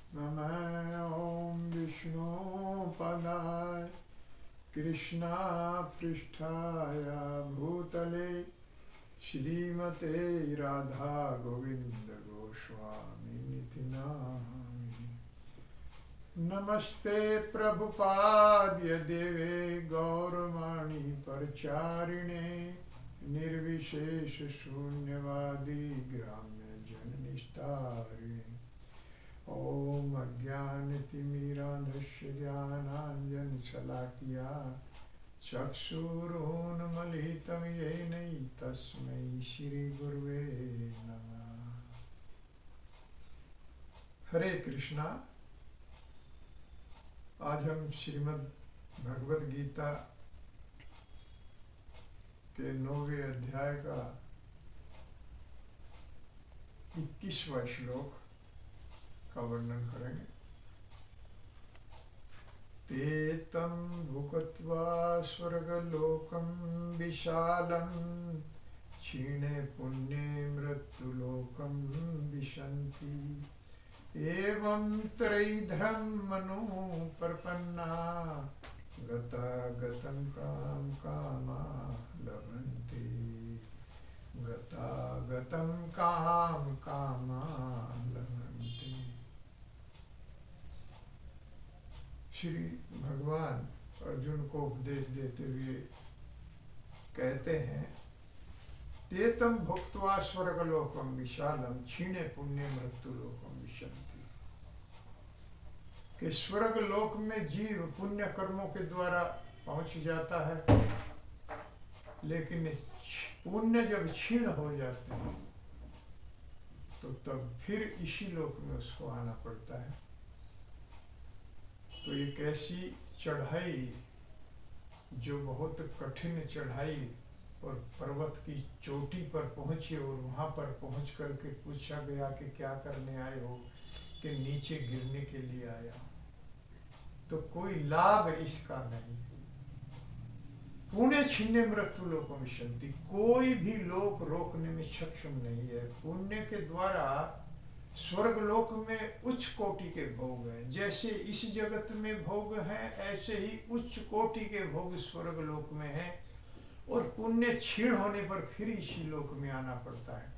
नमः ॐ विष्णुपदाय कृष्णापृष्ठाय भूतले श्रीमते राधा गोविंद गोस्वामिनिति नामिने। नमस्ते प्रभुपाद्य देवे गौरवाणी प्रचारिणे निर्विशेष शून्यवादी ग्राम्य जन निस्तारिणे। ओम अज्ञानतिमिरान्धस्य ज्ञानाञ्जनशलाकया चक्षुरुन्मीलितं येन तस्मै श्रीगुरुवे नमः। हरे कृष्णा। आज हम श्रीमद् भगवद गीता के 9वें अध्याय का 21वां श्लोक का वर्णन करेंगे। ते तं भुक्त्वा स्वर्गलोकं विशालं क्षीणे पुण्ये मृत्युलोकं विशन्ति। एवं त्रैधं मनु प्रपन्ना गतागतं कामा लभन्ते। गतागतं कामा लभन्ते। श्री भगवान अर्जुन को उपदेश देते हुए कहते हैं, ते तम भुक्त्वा स्वर्गलोकम विशालम क्षीणे पुण्य मृत्युलोकम विशन्ति। कि स्वर्गलोक में जीव पुण्य कर्मों के द्वारा पहुंच जाता है, लेकिन पुण्य जब क्षीण हो जाते हैं तो तब फिर इसी लोक में उसको आना पड़ता है। तो एक ऐसी चढ़ाई जो बहुत कठिन चढ़ाई और पर्वत की चोटी पर पहुंचे और वहां पर पहुंच करके पूछा गया कि क्या करने आए हो, कि नीचे गिरने के लिए आया। तो कोई लाभ इसका नहीं। पुण्य छिन्ने मृत्यु लोकों में शांति, कोई भी लोक रोकने में सक्षम नहीं है। पुण्य के द्वारा स्वर्गलोक में उच्च कोटि के भोग हैं। जैसे इस जगत में भोग हैं, ऐसे ही उच्च कोटि के भोग स्वर्गलोक में हैं। और पुण्य क्षीण होने पर फिर इसी लोक में आना पड़ता है।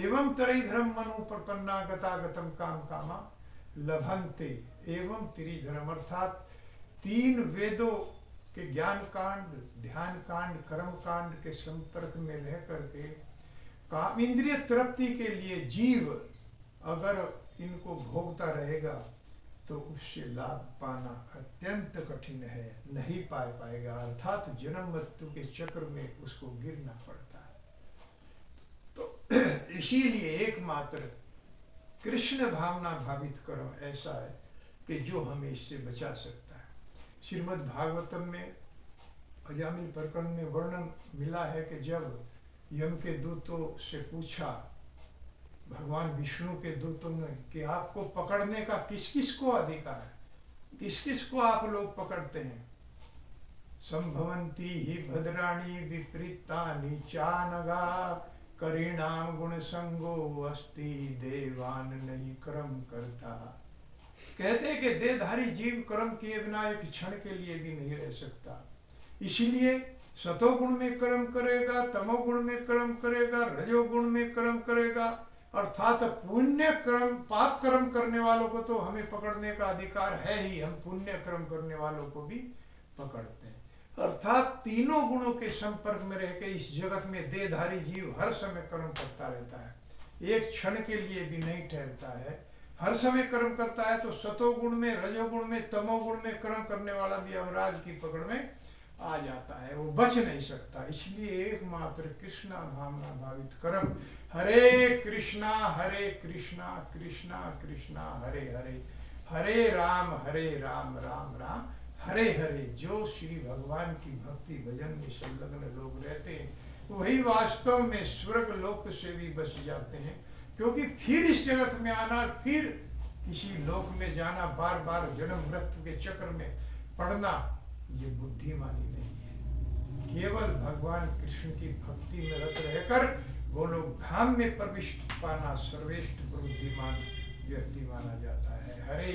एवं त्रिधर्म मनु प्रपन्ना गतागतम काम कामा लभन्ते। एवं त्रिधर्म अर्थात 3 वेदों के ज्ञान कांड, ध्यान कांड, कर्म कांड के संपर्क में रह करके काम इंद्रिय तृप्ति के लिए जीव अगर इनको भोगता रहेगा तो उससे लाभ पाना अत्यंत कठिन है, नहीं पाएगा। अर्थात जन्म मृत्यु के चक्र में उसको गिरना पड़ता है। तो इसीलिए एकमात्र कृष्ण भावना भावित कर्म ऐसा है कि जो हमें इससे बचा सकता है। श्रीमद् भागवतम में अजामिल प्रकरण में वर्णन मिला है कि जब यम के दूतों से पूछा भगवान विष्णु के दूतों ने कि आपको पकड़ने का किस किस को अधिकार है, किस किस को आप लोग पकड़ते हैं। संभवंती ही भद्राणी विपरीतानि चानगा करीणाम गुण संगो अस्ति देवान नहीं कर्म करता। कहते हैं कि देहधारी जीव कर्म किए बिना एक क्षण के लिए भी नहीं रह सकता। इसीलिए सतोगुण में कर्म करेगा, तमोगुण में कर्म करेगा, रजोगुण में कर्म करेगा। अर्थात पुण्य कर्म, पाप कर्म करने वालों को तो हमें पकड़ने का अधिकार है ही, हम पुण्य कर्म करने वालों को भी पकड़ते हैं। अर्थात तीनों गुणों के संपर्क में रह के इस जगत में देहधारी जीव हर समय कर्म करता रहता है, एक क्षण के लिए भी नहीं ठहरता है, हर समय कर्म करता है। तो सतोगुण में, रजोगुण में, तमोगुण में कर्म करने वाला भी यमराज की पकड़ में आ जाता है, वो बच नहीं सकता। इसलिए एकमात्र कृष्णा भावना भावित कर्म हरे कृष्णा कृष्णा कृष्णा हरे हरे, हरे राम राम राम हरे हरे। जो श्री भगवान की भक्ति भजन में संलग्न लोग रहते हैं वही वास्तव में स्वर्ग लोक से भी बच जाते हैं। क्योंकि फिर इस जगत में आना, फिर किसी लोक में जाना, बार बार जन्म मृत्यु के चक्र में पड़ना, ये बुद्धिमानी नहीं है। केवल भगवान कृष्ण की भक्ति में रत रहकर गोलोक धाम में प्रविष्ट पाना सर्वश्रेष्ठ बुद्धिमान व्यक्ति माना जाता है। हरे